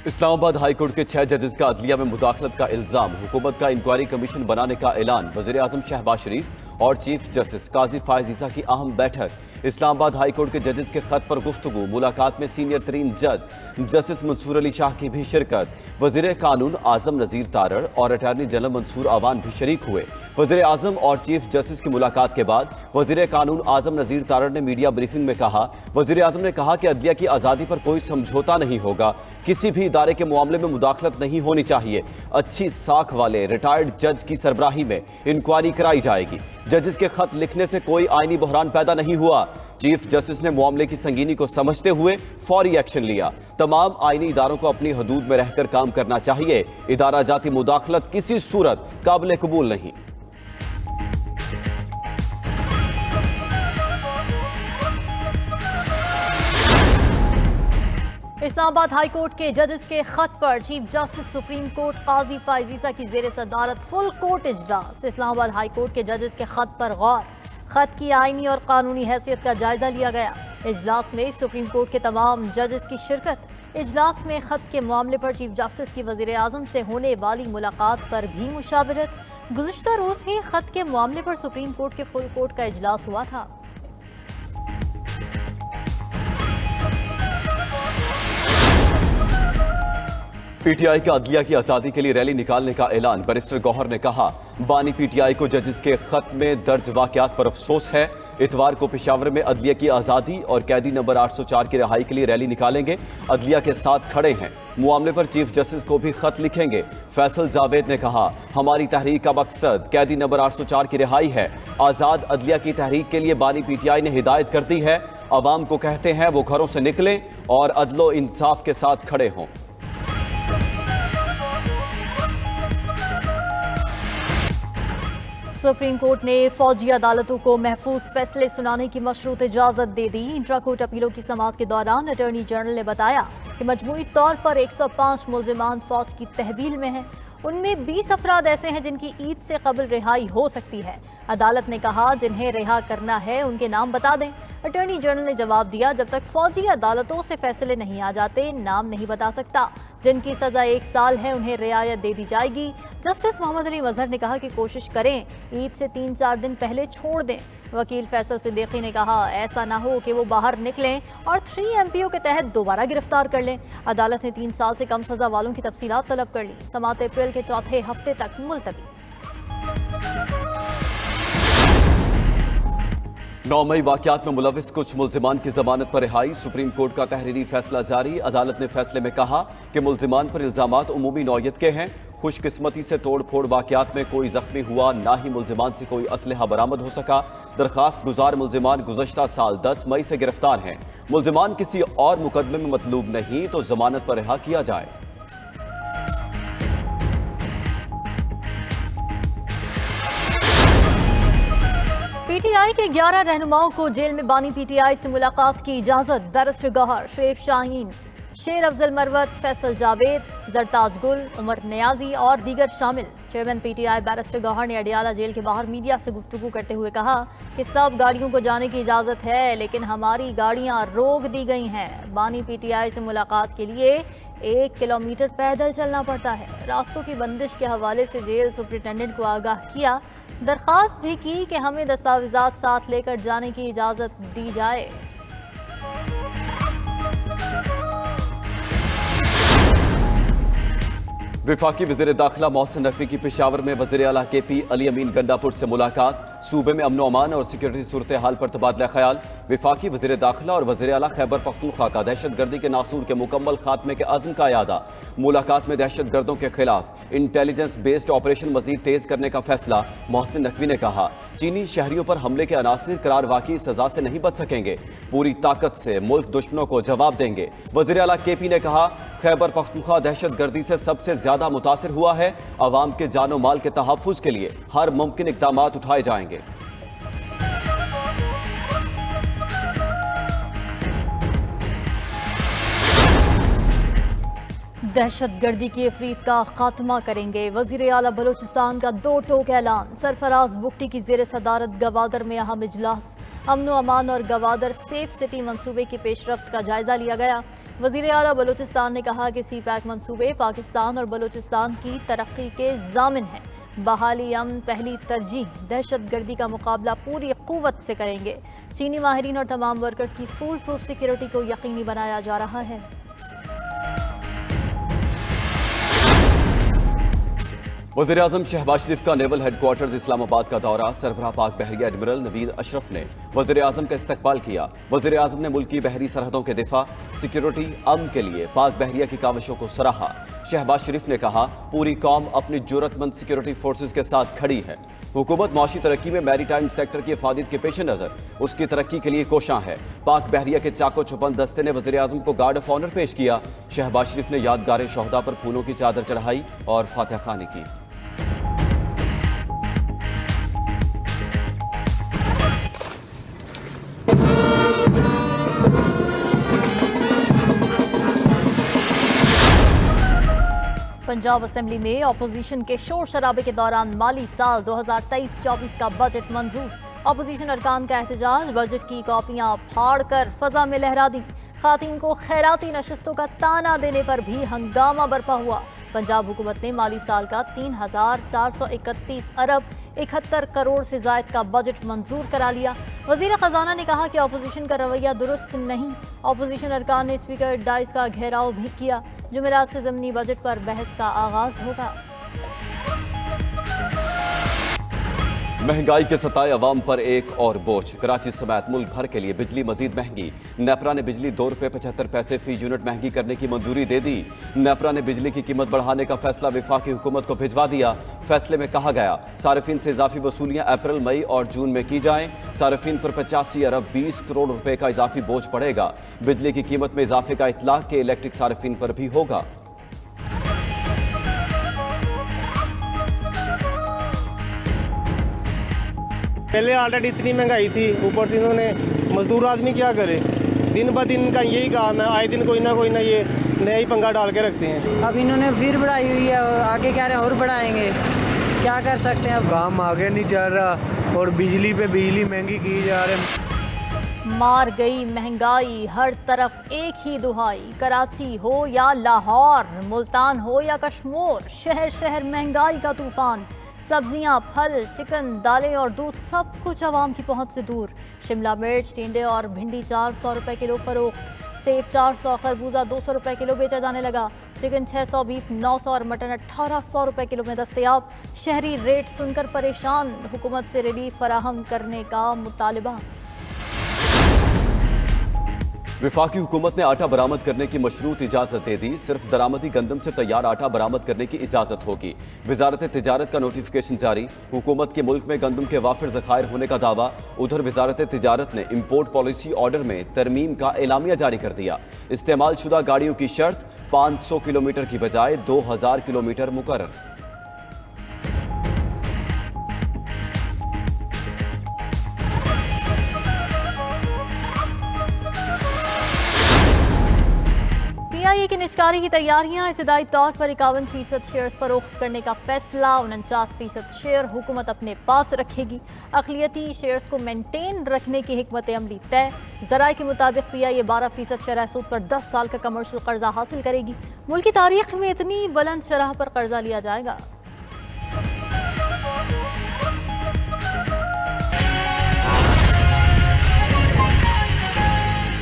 Islamabad high court के 6 जजेस का अदलिया में मुदाखलत का इल्जाम, हुकूमत का इंक्वायरी कमीशन बनाने का ऐलान, वज़ीर आज़म शहबाज शरीफ और चीफ जस्टिस काजी फायज ईसा की अहम बैठक। इस्लामाबाद हाईकोर्ट के जजेस के खत पर गुफ्तगू, मुलाकात में सीनियर तरीन जज जस्टिस मंसूर अली शाह की भी शिरकत। वज़ीर कानून आज़म नज़ीर तारड़ और अटॉर्नी जनरल मंसूर अवान भी शरीक हुए। वज़ीर आज़म और चीफ जस्टिस की मुलाकात के बाद वज़ीर कानून आज़म नज़ीर तारड़ ने मीडिया ब्रीफिंग में कहा, वज़ीर आज़म ने कहा कि अदलिया की आज़ादी पर कोई समझौता नहीं होगा, किसी भी इदारे के मामले में मुदाखलत नहीं होनी चाहिए। अच्छी साख वाले रिटायर्ड जज की सरबराही में इंक्वायरी कराई जाएगी। जजेस के खत लिखने से कोई आईनी बहरान पैदा नहीं हुआ। चीफ जस्टिस ने मामले की संगीनी को समझते हुए फौरी एक्शन लिया। तमाम आईनी इदारों को अपनी हदूद में रहकर काम करना चाहिए। इदारा जाती मुदाखलत किसी सूरत काबिल कबूल नहीं। इस्लामाबाद हाई कोर्ट के जजेस के खत पर चीफ जस्टिस सुप्रीम कोर्ट काजी फायज ईसा की जेर सदारत फुल कोर्ट इजलास। इस्लामाबाद हाई कोर्ट के जजेस के खत पर गौर, खत की आईनी और कानूनी हैसियत का जायजा लिया गया। इजलास में सुप्रीम कोर्ट के तमाम जजेस की शिरकत। इजलास में खत के मामले पर चीफ जस्टिस की वजीर आजम से होने वाली मुलाकात पर भी मुशावरत। गुज़िश्ता रोज ही खत के मामले पर सुप्रीम कोर्ट के फुल कोर्ट का इजलास हुआ था। पीटीआई का अदलिया की आज़ादी के लिए रैली निकालने का ऐलान। बैरिस्टर गौहर ने कहा, बानी पीटीआई को जजेस के खत में दर्ज वाकयात पर अफसोस है। इतवार को पेशावर में अदलिया की आज़ादी और कैदी नंबर 804 की रिहाई के लिए रैली निकालेंगे। अदलिया के साथ खड़े हैं। मामले पर चीफ जस्टिस को भी खत लिखेंगे। फैसल जावेद ने कहा, हमारी तहरीक का मकसद कैदी नंबर 804 की रिहाई है। आज़ाद अदलिया की तहरीक के लिए बानी पीटीआई ने हिदायत कर दी है। अवाम को कहते हैं वो घरों से निकलें और अदलो इंसाफ के साथ खड़े हों। सुप्रीम कोर्ट ने फौजी अदालतों को महफूज फैसले सुनाने की मशरूत इजाजत दे दी। इंट्रा कोर्ट अपीलों की समाअत के दौरान अटॉर्नी जनरल ने बताया कि मजमूई तौर पर 105 मुल्जिमान फौज की तहवील में हैं। उनमें 20 अफराद ऐसे हैं जिनकी ईद से कबल रिहाई हो सकती है। अदालत ने कहा, जिन्हें रिहा करना है उनके नाम बता दें। अटॉर्नी जनरल ने जवाब दिया, जब तक फौजी अदालतों से फैसले नहीं आ जाते नाम नहीं बता सकता। जिनकी सजा 1 साल है उन्हें रियायत दे दी जाएगी। जस्टिस मोहम्मद अली मजहर ने कहा कि कोशिश करें ईद से 3-4 दिन पहले छोड़ दें। वकील फैसल सिद्दीकी ने कहा, ऐसा ना हो कि वो बाहर निकलें और 3MPO के तहत दोबारा गिरफ्तार कर लें। अदालत ने 3 साल से कम सजा वालों की तफसीलात तलब कर ली। समाअत अप्रैल के चौथे हफ्ते तक मुलतवी। 9 मई वाकयात में मुलविस कुछ मुल्जिमान की जमानत पर रिहाई। सुप्रीम कोर्ट का तहरीरी फैसला जारी। अदालत ने फैसले में कहा कि मुल्जिमान पर इल्जामात उमूमी नौयत के हैं। खुशकिस्मती से तोड़ फोड़ वाकयात में कोई जख्मी हुआ, ना ही मुल्जिमान से कोई असलहा बरामद हो सका। दरखास्त गुजार मुल्जिमान गुज़श्ता साल 10 मई से गिरफ्तार हैं। मुल्जिमान किसी और मुकदमे में मतलूब नहीं तो जमानत पर रिहा किया जाए। पीटीआई के 11 रहनुमाओं को जेल में बानी पीटीआई से मुलाकात की इजाजत। बैरिस्टर गौहर, शुएब शाहीन, शेर अफजल मरवत, फैसल जावेद, जरताज गुल, उमर नियाजी और दीगर शामिल। चेयरमैन पीटीआई बैरिस्टर गौहर ने अडियाला जेल के बाहर मीडिया से गुफ्तगू करते हुए कहा कि सब गाड़ियों को जाने की इजाज़त है, लेकिन हमारी गाड़ियां रोक दी गई हैं। बानी पीटीआई से मुलाकात के लिए 1 किलोमीटर पैदल चलना पड़ता है। रास्तों की बंदिश के हवाले से जेल सुप्रिंटेंडेंट को आगाह किया। दरख्वास्त भी की कि हमें दस्तावेजात साथ लेकर जाने की इजाज़त दी जाए। वफाकी वज़ीर दाखिला मोहसिन नकवी की पेशावर में वज़ीर आला KP अली अमीन गंडापुर से मुलाकात। सूबे में अमन अमान और सिक्योरिटी सूरत हाल पर तबादला ख्याल। वफाकी वज़ीर दाखिला और वज़ीर आला खैबर पख्तूनख्वा का दहशत गर्दी के नासूर के मुकम्मल खात्मे के अज़्म का यादा। मुलाकात में दहशत गर्दों के खिलाफ इंटेलिजेंस बेस्ड ऑपरेशन मजीद तेज करने का फैसला। मोहसिन नकवी ने कहा, चीनी शहरियों पर हमले के अनासिर करार वाकई सजा से नहीं बच सकेंगे, पूरी ताकत से मुल्क दुश्मनों को जवाब देंगे। वज़ीर आला KP ने कहा, खैबर पख्तूनख्वा दहशत गर्दी से सबसे ज्यादा मुतासिर हुआ है। अवाम के जानो माल के तहफ़्फ़ुज़ के लिए हर मुमकिन इक़दाम उठाए जाएंगे। दहशत गर्दी की अफरीत का खात्मा करेंगे। वज़ीर आला बलोचिस्तान का 2 टोक ऐलान। सरफराज बुगटी की जेर सदारत गवादर में अहम इजलास। अमन अमान और गवादर सेफ सिटी मंसूबे की पेशरफ्त का जायजा लिया गया। वज़ीर आला बलूचिस्तान ने कहा कि सी पैक मंसूबे पाकिस्तान और बलूचिस्तान की तरक्की के ज़ामिन हैं। बहाली अमन पहली तरजीह, दहशतगर्दी का मुकाबला पूरी क़ुव्वत से करेंगे। चीनी माहिरीन और तमाम वर्कर्स की फूल प्रूफ सिक्योरिटी को यकीनी बनाया जा रहा है। वज़ीर-ए-आज़म शहबाज शरीफ का नेवल हेडक्वार्टर्स इस्लामाबाद का दौरा। सरबराह पाक बहरिया एडमिरल नवीद अशरफ ने वज़ीर-ए-आज़म का इस्तकबाल किया। वज़ीर-ए-आज़म ने मुल्क की बहरी सरहदों के दिफा, सिक्योरिटी, अमन के लिए पाक बहरिया की काविशों को सराहा। शहबाज शरीफ ने कहा, पूरी कौम अपनी जुर्रतमंद सिक्योरिटी फोर्सेज के साथ खड़ी है। हुकूमत माशी तरक्की में मैरीटाइम सेक्टर की अफादियत के पेश नज़र उसकी तरक्की के लिए कोशां है। पाक बहरिया के चाको चुपन दस्ते ने वज़ीर-ए-आज़म को गार्ड ऑफ ऑनर पेश किया। शहबाज शरीफ ने यादगार शोहदा पर फूलों की चादर चढ़ाई और फातिहा खानी की। पंजाब असेंबली में अपोजिशन के शोर शराबे के दौरान माली साल 2023-24 का बजट मंजूर। अपोजिशन अरकान का एहतजाज, बजट की कॉपियां फाड़कर फजा में लहरा दी। खातिन को खैराती नशस्तों का ताना देने पर भी हंगामा बरपा हुआ। पंजाब हुकूमत ने माली साल का 3,431 अरब 71 करोड़ से जायद का बजट मंजूर करा लिया। वजीर खजाना ने कहा कि अपोजिशन का रवैया दुरुस्त नहीं। अपोजिशन अरकान ने स्पीकर डाइस का घेराव भी किया। जुमेरात से ज़मीनी बजट पर बहस का आगाज होगा। महंगाई के सताए अवाम पर एक और बोझ। कराची समेत मुल्क भर के लिए बिजली मजीद महंगी। नेपरा ने बिजली ₹2.75 फी यूनिट महंगी करने की मंजूरी दे दी। नेपरा ने बिजली की कीमत बढ़ाने का फैसला वफाकी हुकूमत को भिजवा दिया। फैसले में कहा गया, सार्फिन से इजाफी वसूलियां अप्रैल, मई और जून में की जाएं। सार्फिन पर 85 अरब 20 करोड़ रुपए का इजाफी बोझ पड़ेगा। बिजली की कीमत में इजाफे का इतलाक के इलेक्ट्रिक सार्फिन पर भी होगा। पहले ऑलरेडी इतनी महंगाई थी, ऊपर से इन्होंने मजदूर आदमी क्या करे, दिन ब दिन का यही काम है, आए दिन कोई ना ये नया ही पंगा डाल के रखते हैं। अब इन्होंने फिर बढ़ाई हुई है और आगे कह रहे हैं और बढ़ाएंगे, क्या कर सकते हैं। अब काम आगे नहीं चल रहा और बिजली पे बिजली महंगी की जा रही है। मार गई महंगाई, हर तरफ एक ही दुहाई। कराची हो या लाहौर, मुल्तान हो या कश्मीर, शहर शहर महंगाई का तूफान। सब्जियां, फल, चिकन, दालें और दूध सब कुछ आवाम की पहुंच से दूर। शिमला मिर्च, टिंडे और भिंडी 400 रुपए किलो फरोख्त। सेब 400, खरबूजा 200 रुपए किलो बेचा जाने लगा। चिकन 600, बीफ 900 और मटन 1800 रुपए किलो में दस्तयाब। शहरी रेट सुनकर परेशान, हुकूमत से रिलीफ फराहम करने का मुतालबा। वफाकी हुकूमत ने आटा बरामद करने की मशरूत इजाजत दे दी। सिर्फ दरामदी गंदम से तैयार आटा बरामद करने की इजाजत होगी। वजारत तिजारत का नोटिफिकेशन जारी। हुकूमत के मुल्क में गंदम के वाफिर ज़खायर होने का दावा। उधर वजारत तिजारत ने इम्पोर्ट पॉलिसी ऑर्डर में तरमीम का एलामिया जारी कर दिया। इस्तेमाल शुदा गाड़ियों की शर्त 500 किलोमीटर की बजाय 2000 किलोमीटर मुकर्रर। PIA की निजकारी की तैयारियां। इब्तदाई तौर पर 51% शेयर्स फरोख्त करने का फैसला। 49% शेयर हुकूमत अपने पास रखेगी। अक़लियती शेयर्स को मेंटेन रखने की हिकमत अमली तय। ज़राए के मुताबिक PIA 12% शरह सूद पर 10 साल का कमर्शियल कर्जा हासिल करेगी। मुल्क की तारीख में इतनी बुलंद शरह पर कर्जा लिया जाएगा।